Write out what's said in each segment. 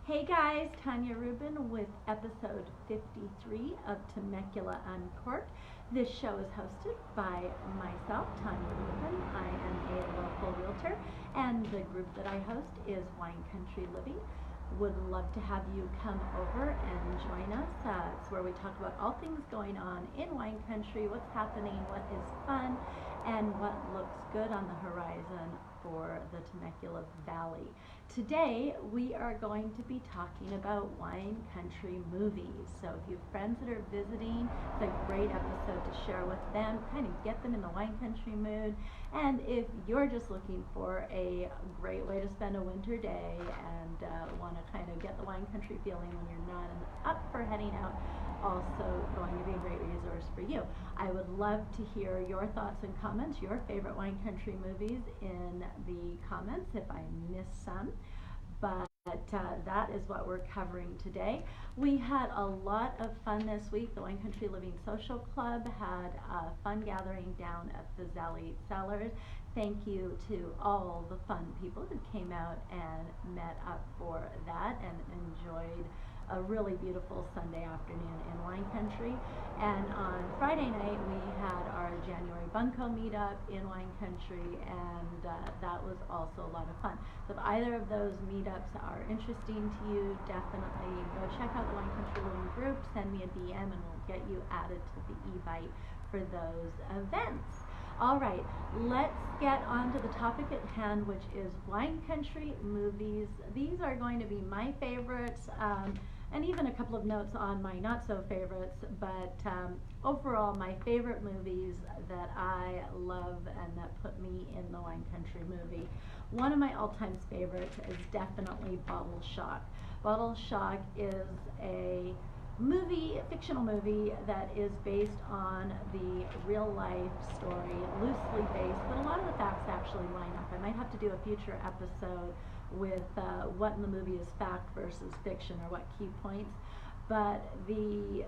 Hey guys, Tania Rubin with episode 53 of Temecula Uncorked. This show is hosted by myself, Tania Rubin. I am a local realtor, and the group that I host is Wine Country Living. Would love to have you come over and join us. It's where we talk about all things going on in wine country, what's happening, what is fun, and what looks good on the horizon for the Temecula Valley. Today we are going to be talking about wine country movies. So if you have friends that are visiting, it's a great episode to share with them, kind of get them in the wine country mood. And if you're just looking for a great way to spend a winter day and want to kind of get the wine country feeling when you're not up for heading out, also going to be a great resource for you. I would love to hear your thoughts and comments, your favorite wine country movies in the comments if I miss some. But that is what we're covering today. We had a lot of fun this week. The Wine Country Living Social Club had a fun gathering down at the Zally Cellars. Thank you to all the fun people who came out and met up for that and enjoyed a really beautiful Sunday afternoon in wine country. And on Friday night we had our January Bunko meetup in wine country, and that was also a lot of fun. So if either of those meetups are interesting to you, definitely go check out the Wine Country Living group, send me a DM, and we'll get you added to the Evite for those events. All right, let's get on to the topic at hand, which is wine country movies. These are going to be my favorites, and even a couple of notes on my not so favorites, but overall my favorite movies that I love and that put me in the wine country movie. One of my all-time favorites is definitely Bottle Shock. Bottle Shock is a fictional movie that is based on the real life story, loosely based, but a lot of the facts actually line up. I might have to do a future episode with what in the movie is fact versus fiction, or what key points. But the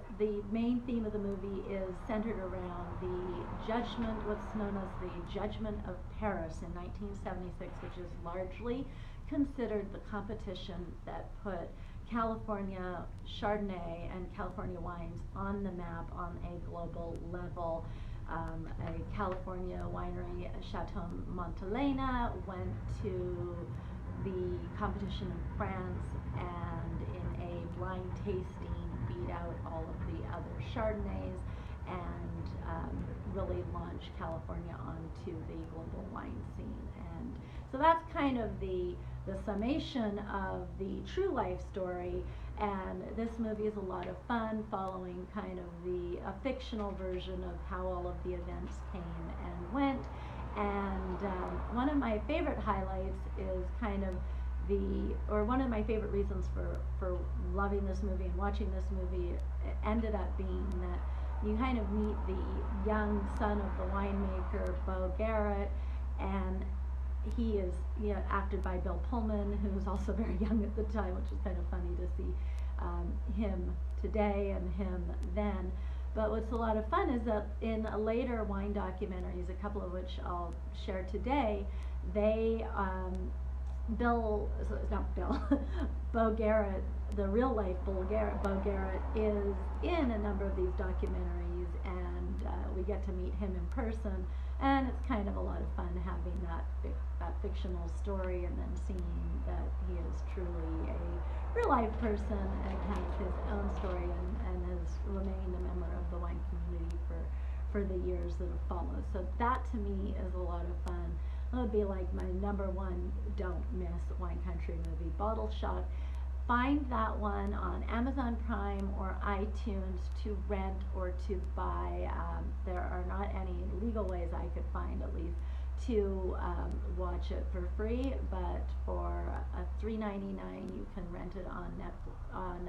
main theme of the movie is centered around the judgment, what's known as the Judgment of Paris in 1976, which is largely considered the competition that put California Chardonnay and California wines on the map on a global level. A California winery, Chateau Montelena, went to the competition in France and in a blind tasting beat out all of the other Chardonnays and really launched California onto the global wine scene. And so that's kind of the summation of the true life story, and this movie is a lot of fun, following kind of a fictional version of how all of the events came and went. And one of my favorite highlights is kind of one of my favorite reasons for loving this movie and watching this movie ended up being that you kind of meet the young son of the winemaker, Bo Garrett, and he is acted by Bill Pullman, who was also very young at the time, which is kind of funny to see him today and him then. But what's a lot of fun is that in later wine documentaries, a couple of which I'll share today, Bo Garrett, the real life Bo Garrett is in a number of these documentaries, and we get to meet him in person, and it's kind of a lot of fun having that fictional story and then seeing that he is truly a real life person and has his own story and has remained a member of the wine community for the years that have followed. So that to me is a lot of fun. That would be like my number one don't miss wine country movie, Bottle Shock. Find that one on Amazon Prime or iTunes to rent or to buy. There are not any legal ways I could find, at least, to watch it for free, but for $3.99 you can rent it on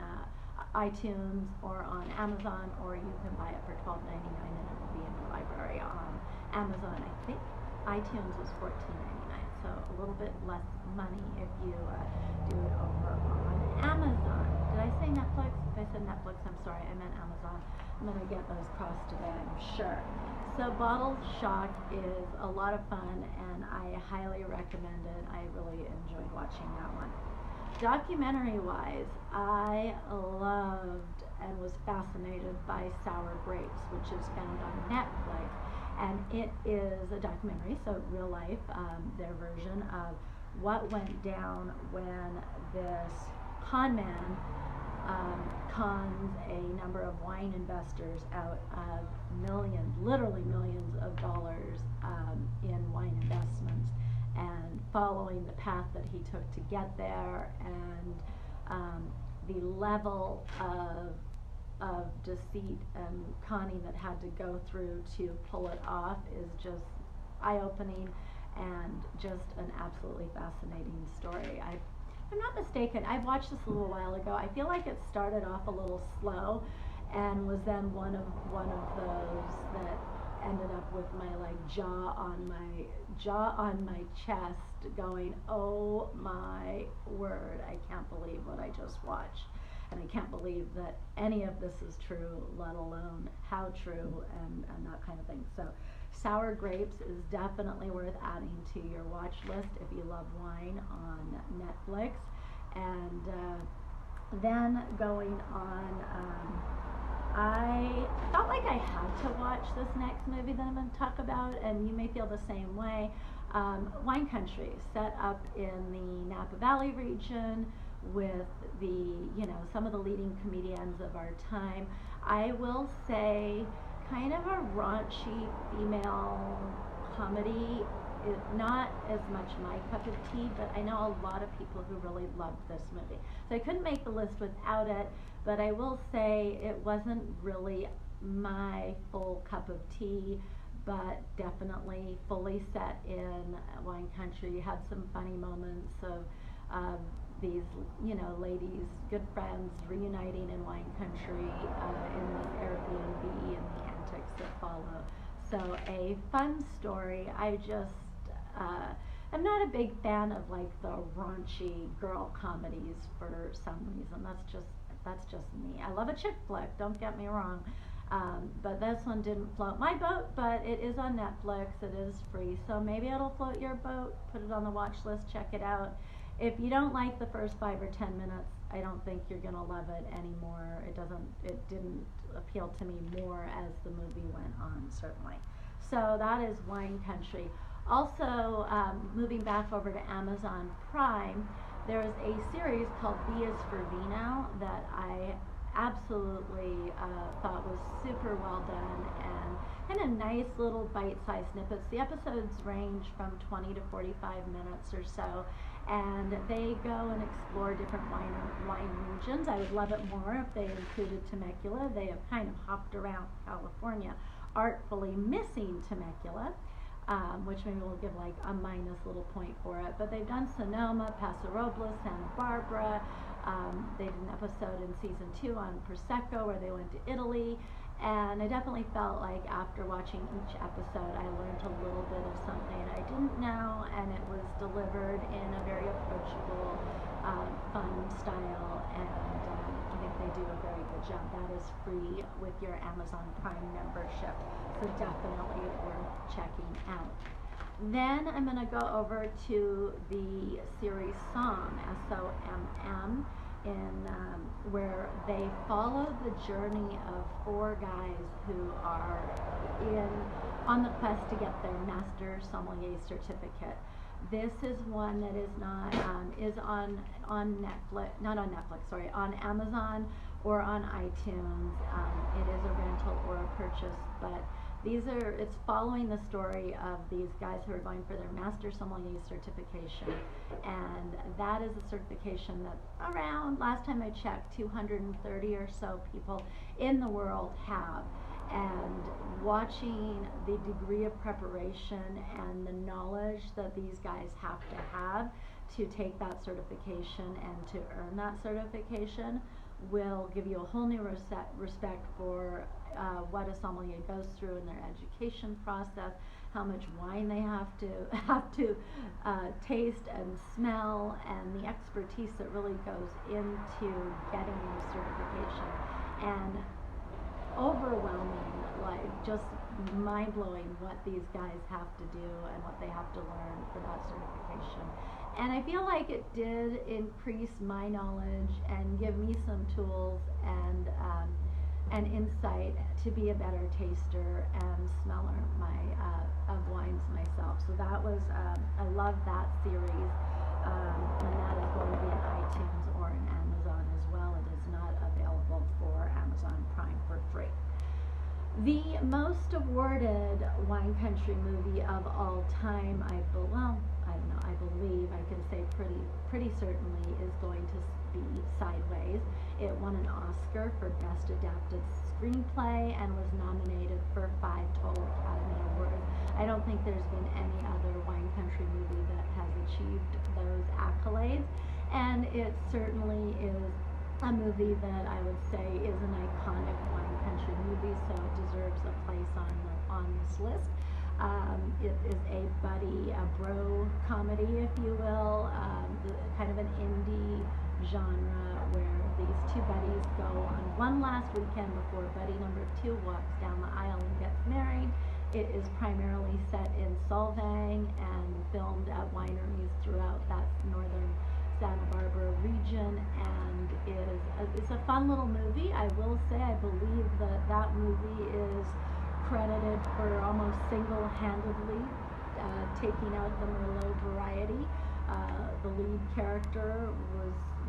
iTunes or on Amazon, or you can buy it for $12.99 and it will be in the library on Amazon. I think iTunes was $14.99, so a little bit less money if you do it over on Amazon. Did I say Netflix? If I said Netflix, I'm sorry, I meant Amazon. I'm going to get those crossed today, I'm sure. So Bottle Shock is a lot of fun, and I highly recommend it. I really enjoyed watching that one. Documentary-wise, I loved and was fascinated by Sour Grapes, which is found on Netflix. And it is a documentary, so real life, their version of what went down when this con man cons a number of wine investors out of millions, literally millions of dollars in wine investments, and following the path that he took to get there, and the level of deceit and conning that had to go through to pull it off is just eye-opening and just an absolutely fascinating story. If I'm not mistaken, I watched this a little while ago. I feel like it started off a little slow and was then one of those that ended up with my jaw on my chest going, oh my word, I can't believe what I just watched. And I can't believe that any of this is true, let alone how true, and that kind of thing. So Sour Grapes is definitely worth adding to your watch list if you love wine on Netflix. And then going on, I felt like I had to watch this next movie that I'm going to talk about, and you may feel the same way. Wine Country, set up in the Napa Valley region with some of the leading comedians of our time. I will say kind of a raunchy female comedy, not as much my cup of tea, but I know a lot of people who really loved this movie. So I couldn't make the list without it, but I will say it wasn't really my full cup of tea, but definitely fully set in Wine Country. Had some funny moments of these, ladies, good friends, reuniting in wine country in this Airbnb and the antics that follow. So a fun story. I just, I'm not a big fan of the raunchy girl comedies for some reason. That's just me. I love a chick flick, don't get me wrong. But this one didn't float my boat, but it is on Netflix, it is free, so maybe it'll float your boat. Put it on the watch list, check it out. If you don't like the first 5 or 10 minutes, I don't think you're gonna love it anymore. It didn't appeal to me more as the movie went on, certainly. So that is Wine Country. Also, moving back over to Amazon Prime, there is a series called V is for Vino that I absolutely thought was super well done and kind of nice little bite-sized snippets. The episodes range from 20 to 45 minutes or so, and they go and explore different wine regions. I would love it more if they included Temecula. They have kind of hopped around California, artfully missing Temecula, which maybe we'll give a minus little point for it. But they've done Sonoma, Paso Robles, Santa Barbara. They did an episode in season 2 on Prosecco where they went to Italy, and I definitely felt like after watching each episode I learned a little bit of something I didn't know, and it was delivered in a very approachable, fun style, and I think they do a very good job. That is free with your Amazon Prime membership, so definitely worth checking out. Then I'm going to go over to the series Somm, S-O-M-M, where they follow the journey of 4 guys who are on the quest to get their Master Sommelier certificate. This is one that is not is on Netflix, not on Netflix, sorry, on Amazon or on iTunes. It is a rental or a purchase, but it's following the story of these guys who are going for their Master Sommelier certification, and that is a certification that around, last time I checked, 230 or so people in the world have. And watching the degree of preparation and the knowledge that these guys have to take that certification and to earn that certification will give you a whole new respect for what a sommelier goes through in their education process, how much wine they have to taste and smell, and the expertise that really goes into getting the certification. And overwhelming, just mind-blowing what these guys have to do and what they have to learn for that certification. And I feel like it did increase my knowledge and give me some tools and insight to be a better taster and smeller of wines myself. So that was, I love that series, and that is going to be in iTunes or in Amazon as well. It is not available for Amazon Prime for free. The most awarded wine country movie of all time, I don't know, I believe I can say pretty certainly is going to be Sideways. It won an Oscar for Best Adapted Screenplay and was nominated for 5 total Academy Awards. I don't think there's been any other wine country movie that has achieved those accolades, and it certainly is a movie that I would say is an iconic wine country movie, so it deserves a place on this list. It is a buddy, a bro comedy, if you will, kind of an indie genre where these two buddies go on one last weekend before buddy number 2 walks down the aisle and gets married. It is primarily set in Solvang and filmed at wineries throughout that northern Santa Barbara region, and it's a fun little movie. I will say I believe that movie is credited for almost single-handedly taking out the Merlot variety. The lead character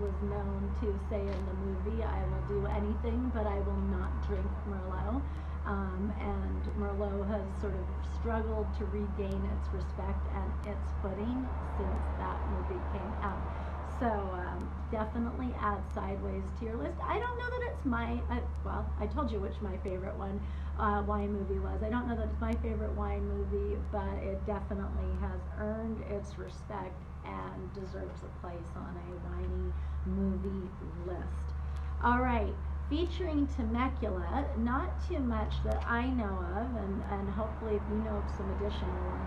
was known to say in the movie, "I will do anything, but I will not drink Merlot." And Merlot has sort of struggled to regain its respect and its footing since that movie came out. So definitely add Sideways to your list. I don't know that it's my, well, I told you which my favorite wine movie was. I don't know that it's my favorite wine movie, but it definitely has earned its respect and deserves a place on a winey movie list. All right, featuring Temecula, not too much that I know of, and hopefully if you know of some additional ones,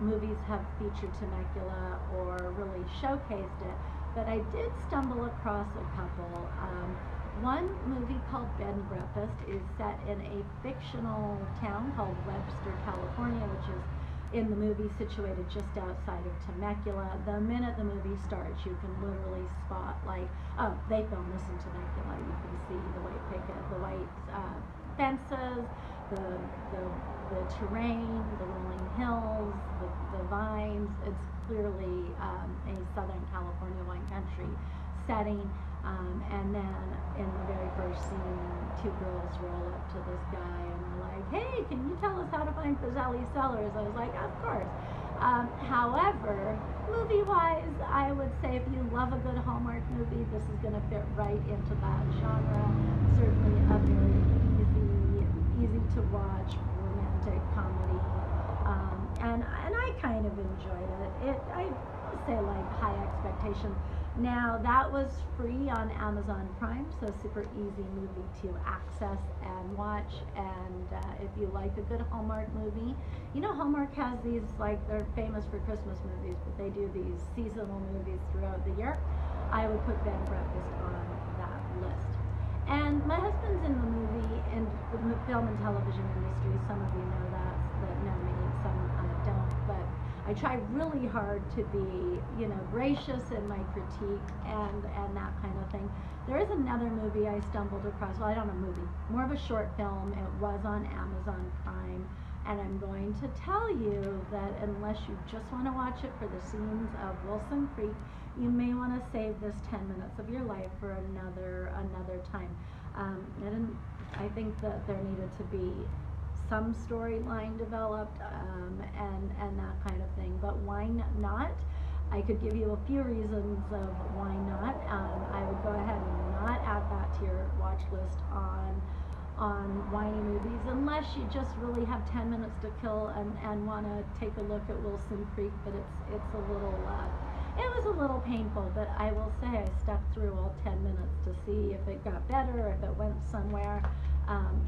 movies have featured Temecula or really showcased it, but I did stumble across a couple. One movie called Bed and Breakfast is set in a fictional town called Webster, California, which is in the movie situated just outside of Temecula. The minute the movie starts, you can literally spot, like, oh, they filmed this in Temecula. You can see the white picket, the white fences, the terrain, the rolling hills, the vines. It's clearly a Southern California wine country setting. And then in the very first scene, 2 girls roll up to this guy and they're like, "Hey, can you tell us how to find Fazeli Cellars?" I was like, "Of course." However, movie-wise, I would say if you love a good Hallmark movie, this is going to fit right into that genre. Certainly a very easy to watch romantic comedy, and I kind of enjoyed it. I will say, like, high expectation. Now, that was free on Amazon Prime, so super easy movie to access and watch. And if you like a good Hallmark movie, you know Hallmark has these, like, they're famous for Christmas movies, but they do these seasonal movies throughout the year. I would put Bed and Breakfast on that list. And my husband's in the movie and the film and television industry. Some of you know that know me, some don't, but I try really hard to be, gracious in my critique and that kind of thing. There is another movie I stumbled across. Well, I don't know, movie, more of a short film. It was on Amazon Prime, and I'm going to tell you that unless you just want to watch it for the scenes of Wilson Creek, you may want to save this 10 minutes of your life for another time. I think that there needed to be some storyline developed, and that kind of thing. But why not? I could give you a few reasons of why not. I would go ahead and not add that to your watch list on Winey Movies, unless you just really have 10 minutes to kill and want to take a look at Wilson Creek. But it's a little, it was a little painful, but I will say I stuck through all 10 minutes to see if it got better, if it went somewhere.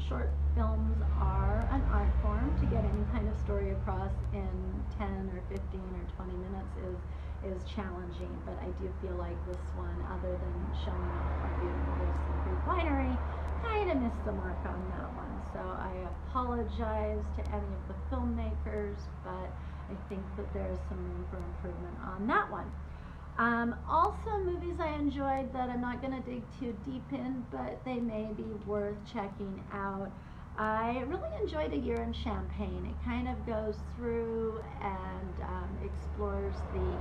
Short films are an art form. To get any kind of story across in 10 or 15 or 20 minutes is challenging, but I do feel like this one, other than showing off our beautiful Wilson Creek Winery, kind of missed the mark on that one. So I apologize to any of the filmmakers, but I think that there's some room for improvement on that one. Also, movies I enjoyed that I'm not going to dig too deep in, but they may be worth checking out. I really enjoyed A Year in Champagne. It kind of goes through and explores the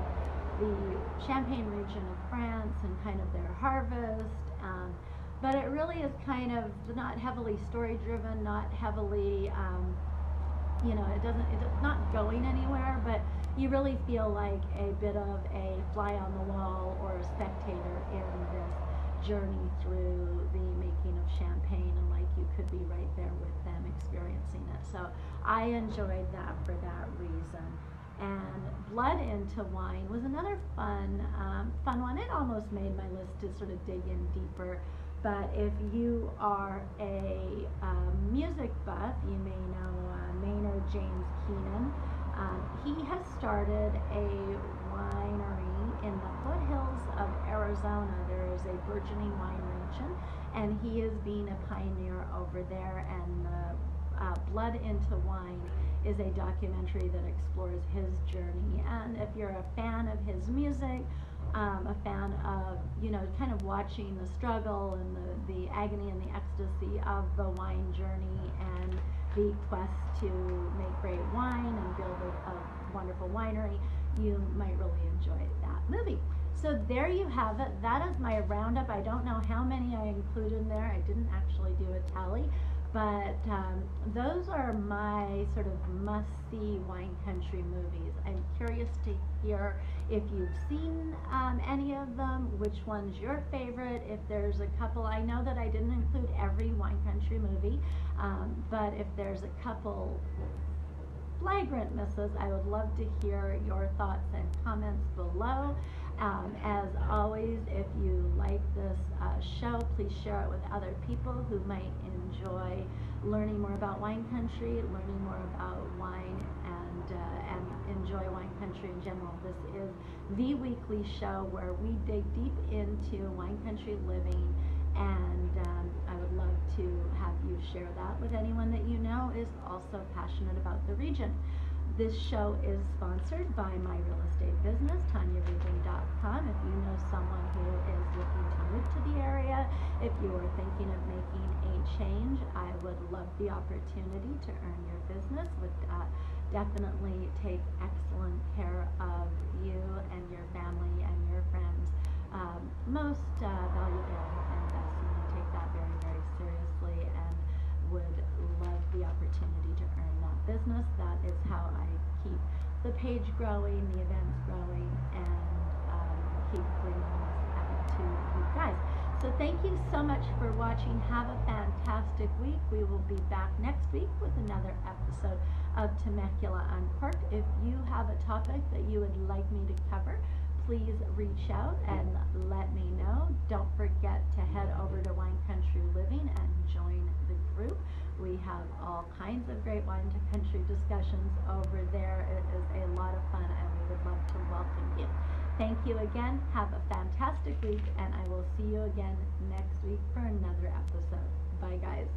Champagne region of France and kind of their harvest. But it really is kind of not heavily story driven, not heavily, it's not going anywhere, but you really feel like a bit of a fly on the wall or a spectator in this journey through the making of champagne, and like you could be right there with them experiencing it. So I enjoyed that for that reason. And Blood into Wine was another fun one. It almost made my list to sort of dig in deeper. But if you are a music buff, you may know Maynard James Keenan. He has started a winery in the foothills of Arizona. There is a burgeoning wine region, and he is being a pioneer over there. And Blood into Wine is a documentary that explores his journey. And if you're a fan of his music, a fan of, kind of watching the struggle and the agony and the ecstasy of the wine journey and the quest to make great wine and build a wonderful winery, you might really enjoy that movie. So there you have it. That is my roundup. I don't know how many I included in there. I didn't actually do a tally. But those are my sort of must-see wine country movies. I'm curious to hear if you've seen any of them, which one's your favorite, if there's a couple. I know that I didn't include every wine country movie, but if there's a couple flagrant misses, I would love to hear your thoughts and comments below. As always, if you like this show, please share it with other people who might enjoy learning more about wine country, learning more about wine, and enjoy wine country in general. This is the weekly show where we dig deep into wine country living, and I would love to have you share that with anyone that you know is also passionate about the region. This show is sponsored by my real estate business, TaniaRubin.com. If you know someone who is looking to move to the area, if you are thinking of making a change, I would love the opportunity to earn your business. Would definitely take excellent care of you and your family and your friends. Most valuable investment. I take that very, very seriously and would love the opportunity to earn that business. That is how I keep the page growing, the events growing, and keep bringing this out to you guys. So thank you so much for watching. Have a fantastic week. We will be back next week with another episode of Temecula Uncorked. If you have a topic that you would like me to cover, please reach out and let me know. Don't forget to head over to Wine Country Living and join the group. We have all kinds of great wine country discussions over there. It is a lot of fun, and we would love to welcome you. Thank you again. Have a fantastic week, and I will see you again next week for another episode. Bye, guys.